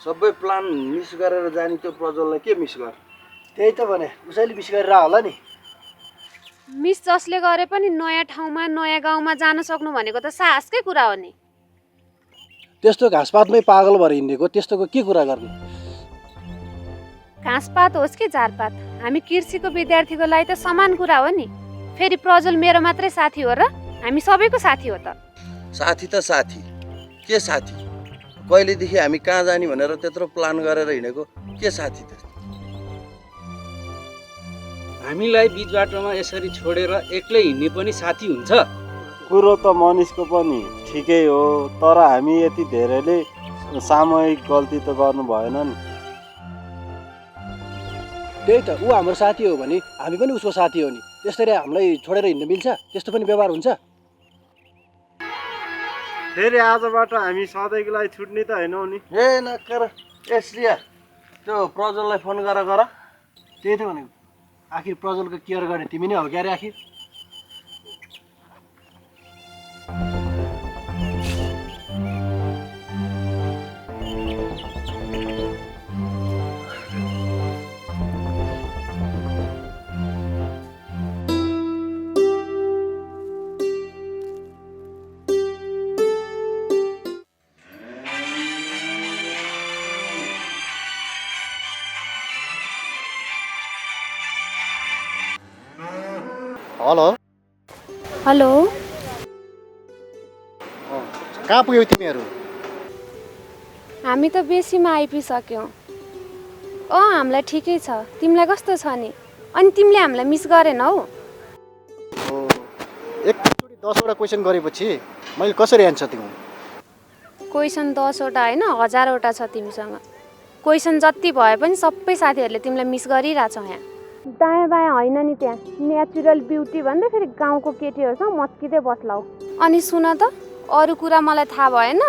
सबै plan miss गरेर जाने त्यो प्रज्वललाई के मिस गर? त्यही त भने उसैले मिस गरेर होला नि। मिस जसले गरे पनि नयाँ ठाउँमा नयाँ गाउँमा जान सक्नु भनेको त साहसकै कुरा हो नि। त्यस्तो घाँसपातमै पागल भएर हिँडेको त्यस्तोको के कुरा गर्ने? घाँसपात होस् कि झारपात, हामी कृषिको विद्यार्थीको लागि त समान कुरा हो नि। फेरि प्रज्वल मेरो मात्रै साथी हो र? हामी सबैको साथी हो त। साथी त साथी, के साथी? कहिलेदेखि हामी कहाँ जाने भनेर त्यत्रो प्लान गरेर हिँडेको, के साथी त? हामीलाई बिच बाटोमा यसरी छोडेर एक्लै हिँड्ने पनि साथी हुन्छ? कुरो त मनिषको पनि ठिकै हो, तर हामी यति धेरैले सामूहिक गल्ती त गर्नु भएन नि। त्यही त, ऊ हाम्रो साथी हो भने हामी पनि उसको साथी हो नि। त्यसरी हामीलाई छोडेर हिँड्न मिल्छ? त्यस्तो पनि व्यवहार हुन्छ? फेरि आजबाट हामी सधैँको लागि छुट्ने त होइनौ नि। ए नकर, ए श्रिया त्यो प्रज्वललाई फोन गर। त्यही त भनेको, आखिर प्रज्वलको केयर गर्ने तिमी नै हो क्या रे आखिर? हेलो, हेलो, कहाँ पुग्यौ तिमीहरू? हामी त बेसीमा आइपुगिसक्यौँ। हामीलाई ठिकै छ। तिमीलाई कस्तो छ नि? अनि तिमीले हामीलाई मिस गरेनौ? एकचोटि 10वटा क्वेसन गरेपछि मैले कसरी एन्सर दिउँ? क्वेसन 10वटा होइन, 1000वटा छ तिमीसँग। क्वेसन जति भए पनि सबै साथीहरूले तिमीलाई मिस गरिरहेछौ यहाँ। दायाँ बायाँ होइन नि, त्यहाँ नेचुरल ब्युटी भन्दै फेरि गाउँको केटीहरूसँग मस्किँदै बस्लाउ। अनि सुन त, अरू कुरा मलाई थाहा भएन।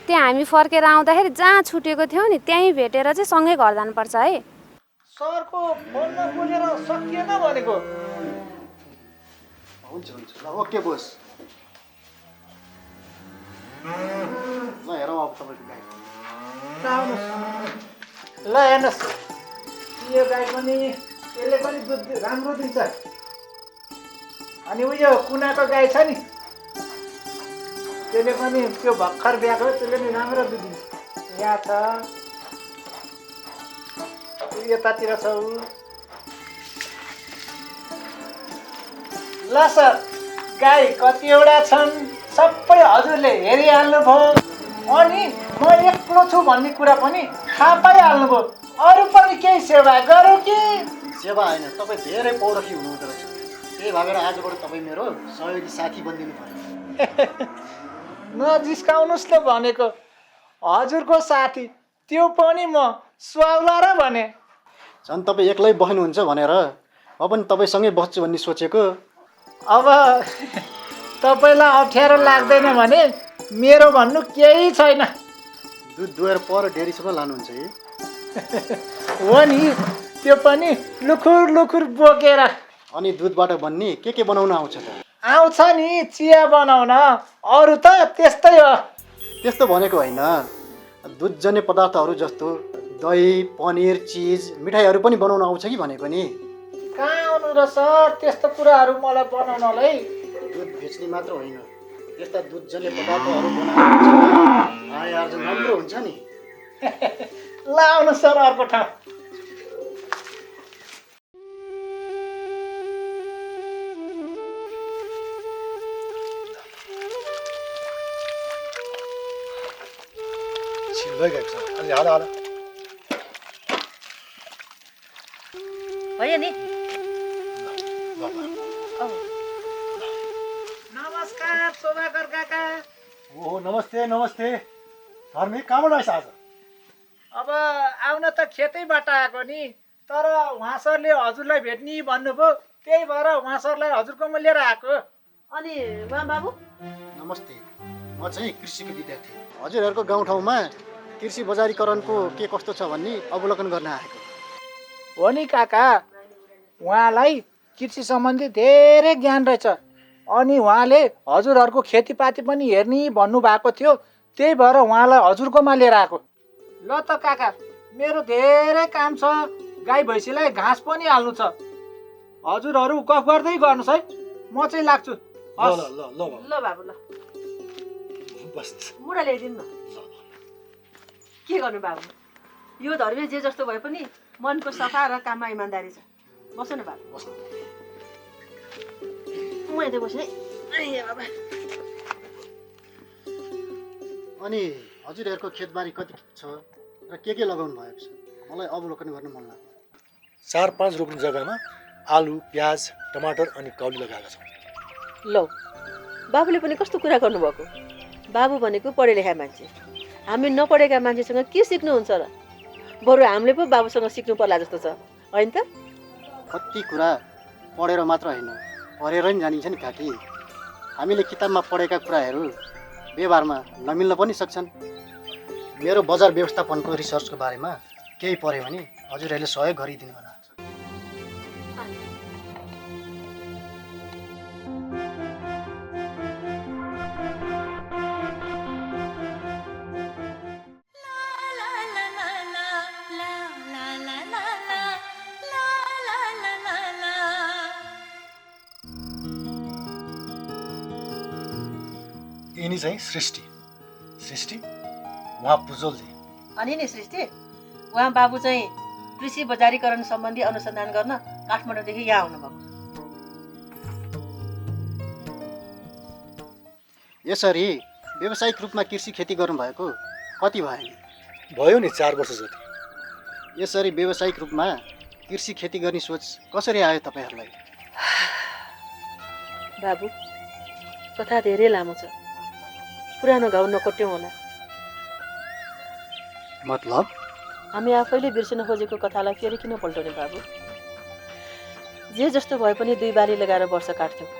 त्यहाँ हामी फर्केर आउँदाखेरि जहाँ छुटेको थियौँ नि त्यहीँ भेटेर चाहिँ सँगै घर जानुपर्छ है। सरको फोनमा बोलेर सकिएन भनेको। हुन्छ ल, ओके बोस। ल हेरौँ अब तपाईँको गाई। ल हेर्नुहोस्, यो गाई पनि यसले पनि दुध राम्रो दिन्छ। अनि उयो कुनाको गाई छ नि, त्यसले पनि त्यो भर्खर ब्याएको, त्यसले पनि राम्रो दुध दिन्छ। यहाँ छ, यतातिर छ। ल सर, गाई कतिवटा छन् सबै हजुरले हेरिहाल्नु भयो। अनि म एक्लो छु भन्ने कुरा पनि थाहा पाइहाल्नु भयो। अरू पनि केही सेवा गरौँ कि? सेवा होइन, तपाईँ धेरै पौरखी हुनुहुँदो रहेछ। त्यही भएर आजबाट तपाईँ मेरो सहयोगी साथी बनिदिनु पर्यो। नजिस्काउनुहोस् न भनेको। हजुरको साथी त्यो पनि म स्वाउला र भने। झन् तपाईँ एक्लै बस्नुहुन्छ भनेर म पनि तपाईँसँगै बस्छु भन्ने सोचेको। अब तपाईँलाई अप्ठ्यारो लाग्दैन भने मेरो भन्नु केही छैन। दुध दुहेर पर डेरीसम्म लानुहुन्छ है? हो नि, त्यो पनि लुखुर लुखुर बोकेर। अनि दुधबाट बन्ने के बनाउन आउँछ त? आउँछ नि, चिया बनाउन। अरू त त्यस्तै हो। त्यस्तो भनेको होइन, दुधजन्य पदार्थहरू जस्तो दही, पनिर, चिज, मिठाईहरू पनि बनाउन आउँछ कि भनेको नि। कहाँ आउनु र सर त्यस्तो कुराहरू मलाई बनाउनलाई। दुध बेच्ने मात्र होइन, त्यस्ता दुधजन्य पदार्थहरू बनाएर आय आर्जन राम्रो हुन्छ नि। ल आउनु सर अर्को ठाउँ। भइगएको छ, अलि हाल हाल। भयो नि। नमस्कार शोभाकर काका। ओहो, नमस्ते नमस्ते। धर्मिक कहाँबाट आइस आज? अब आउन त खेतैबाट आएको नि, तर उहाँ सरले हजुरलाई भेट्ने भन्नुभयो, त्यही भएर उहाँ सरलाई हजुरकोमा लिएर आएको। अनि उहाँ बाबु? नमस्ते, म चाहिँ कृषिको विद्यार्थी। हजुरहरूको गाउँठाउँमा कृषि बजारीकरणको के कस्तो छ भन्ने अवलोकन गर्न आएको। हो नि काका, उहाँलाई कृषि सम्बन्धी धेरै ज्ञान रहेछ। अनि उहाँले हजुरहरूको खेतीपाती पनि हेर्ने भन्नुभएको थियो, त्यही भएर उहाँलाई हजुरकोमा लिएर आएको। ल त काका, मेरो धेरै काम छ। गाई भैँसीलाई घाँस पनि हाल्नु छ। हजुरहरू गफ गर्दै गर्नुहोस् है, म चाहिँ लाग्छु। हस्। ल बाबु ल बस मुढा ल्याइदिनु न। के गर्नु बाबु, यो धर्म जे जस्तो भए पनि मनको सफा र काममा इमान्दारी छ। बस्नु न बाबु। म यतै बस्ने। बाबा अनि हजुरहरूको खेतबारी कति छ र के लगाउनु भएको छ मलाई अवलोकन गर्न मन लाग्यो। 4-5 रोप्ने जग्गामा आलु, प्याज, टमाटर अनि काउली लगाएका छौँ। लौ, बाबुले पनि कस्तो कुरा गर्नुभएको। बाबु भनेको पढे लेखा मान्छे, हामी नपढेका मान्छेसँग के सिक्नुहुन्छ र? बरु हामीले पो बाबुसँग सिक्नु पर्ला जस्तो छ, होइन त? कति कुरा पढेर मात्र होइन पढेर नि जानिन्छ नि काकी। हामीले किताबमा पढेका कुराहरू व्यवहारमा नमिल्न पनि सक्छन्। मेरो बजार व्यवस्थापनको रिसर्चको बारेमा केही पढ्यो भने हजुरहरूले सहयोग गरिदिनु होला। यिनी चाहिँ सृष्टि उहाँ पुजोलजी। अनि नि सृष्टि, उहाँ बाबु चाहिँ कृषि बजारीकरण सम्बन्धी अनुसन्धान गर्न काठमाडौँदेखि यहाँ आउनुभएको। यसरी व्यावसायिक रूपमा कृषि खेती गर्नुभएको कति भयो? भयो नि 4 वर्ष जति। यसरी व्यावसायिक रूपमा कृषि खेती गर्ने सोच कसरी आयो तपाईँहरूलाई? बाबु, कथा धेरै लामो छ, पुरानो घाउ नकोट्यौँ होला। मतलब हामी आफैले बिर्सिन खोजेको कथालाई फेरि किन पल्टाउने बाबु? जे जस्तो भए पनि 2 बारी लगाएर वर्ष काट्थ्यौँ,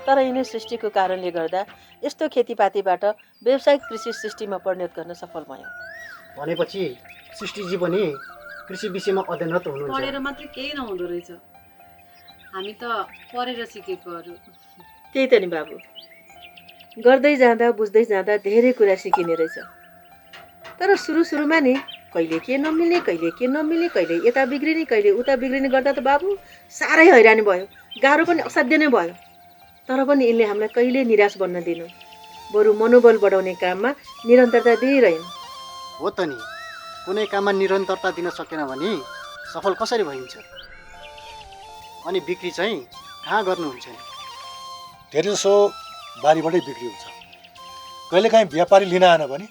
तर यिनै सृष्टिको कारणले गर्दा यस्तो खेतीपातीबाट व्यावसायिक कृषि सृष्टिमा परिणत गर्न सफल भयौँ। भनेपछि सृष्टिजी पनि कृषि विषयमा अध्ययनरत हुनुहुन्छ। पढेर मात्रै केही नहुँदो रहेछ, हामी त पढेर सिकेकोहरू। त्यही त नि बाबु, गर्दै जाँदा बुझ्दै जाँदा धेरै कुरा सिकिने रहेछ। तर सुरुमा नि कहिले के नमिल्ने कहिले यता बिग्रिने कहिले उता बिग्रिने गर्दा त बाबु साह्रै हैरानी भयो, गाह्रो पनि असाध्य नै भयो। तर पनि यिनले हामीलाई कहिले निराश बन्न दिनु, बरु मनोबल बढाउने काममा निरन्तरता दिइरहन्। हो त नि, कुनै काममा निरन्तरता दिन सकेन भने सफल कसरी भइन्छ? अनि बिक्री चाहिँ कहाँ गर्नुहुन्छ? धेरै जसो बारीबाटै बिक्री हुन्छ। कहिलेकाहीँ व्यापारी लिन आएन भने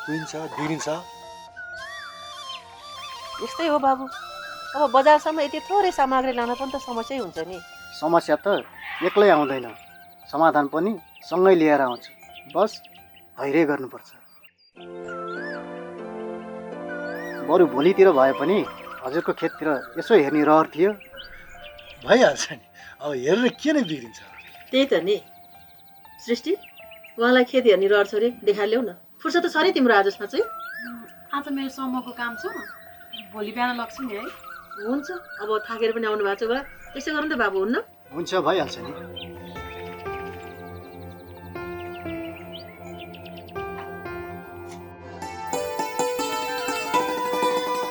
कुहिन्छ, बिग्रिन्छ। यस्तै हो बाबु, अब बजारसम्म यति थोरै सामग्री लान पनि त समस्यै हुन्छ नि। समस्या त एक्लै आउँदैन, समाधान पनि सँगै लिएर आउँछ। बस धैर्य गर्नुपर्छ। बरु भोलितिर भए पनि हजुरको खेततिर यसो हेर्ने रहर थियो। भइहाल्छ नि, अब हेरेर के नै बिग्रिन्छ। त्यही त नि सृष्टि, उहाँलाई खेत हेर्ने रहर छ रे, देखाइल्याउ न। फुर्सद त छ नि तिम्रो आजसमा चाहिँ? आज मेरो समूहको काम छ, भोलि बिहान लग्छु नि है। हुन्छ, अब थाकेर पनि आउनु भएको छ बा, त्यसो गर्नु त बाबु, हुन्न? हुन्छ, भइहाल्छ नि।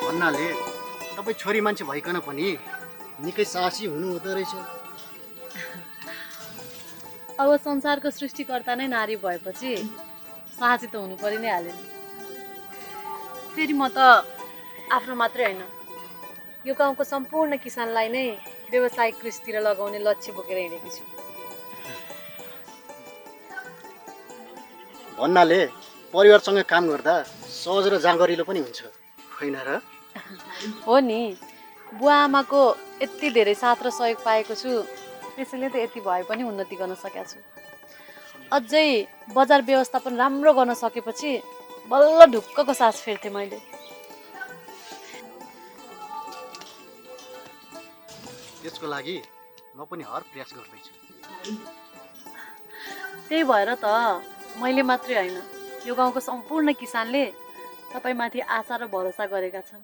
भन्नाले तपाईँ छोरी मान्छे भइकन पनि निकै साहसी हुनुहुँदो रहेछ। अब संसारको सृष्टिकर्ता नै नारी भएपछि साहसी त हुनु परि नै हाल्यो नि। फेरि म त आफ्नो मात्रै होइन, यो गाउँको सम्पूर्ण किसानलाई नै व्यावसायिक कृषितिर लगाउने लक्ष्य बोकेर हिँडेकी छु। भन्नाले परिवारसँग काम गर्दा सहज र जाँगरिलो पनि हुन्छ, होइन र? हो नि, बुवा आमाको यति धेरै साथ र सहयोग पाएको छु, त्यसैले त यति भए पनि उन्नति गर्न सकेको छु। अझै बजार व्यवस्थापन राम्रो गर्न सकेपछि बल्ल ढुक्कको सास फेर्थेँ मैले। त्यसको लागि म पनि हर प्रयास गर्दैछु। त्यही भएर त मैले मात्रै होइन, यो गाउँको सम्पूर्ण किसानले तपाईँमाथि आशा र भरोसा गरेका छन्।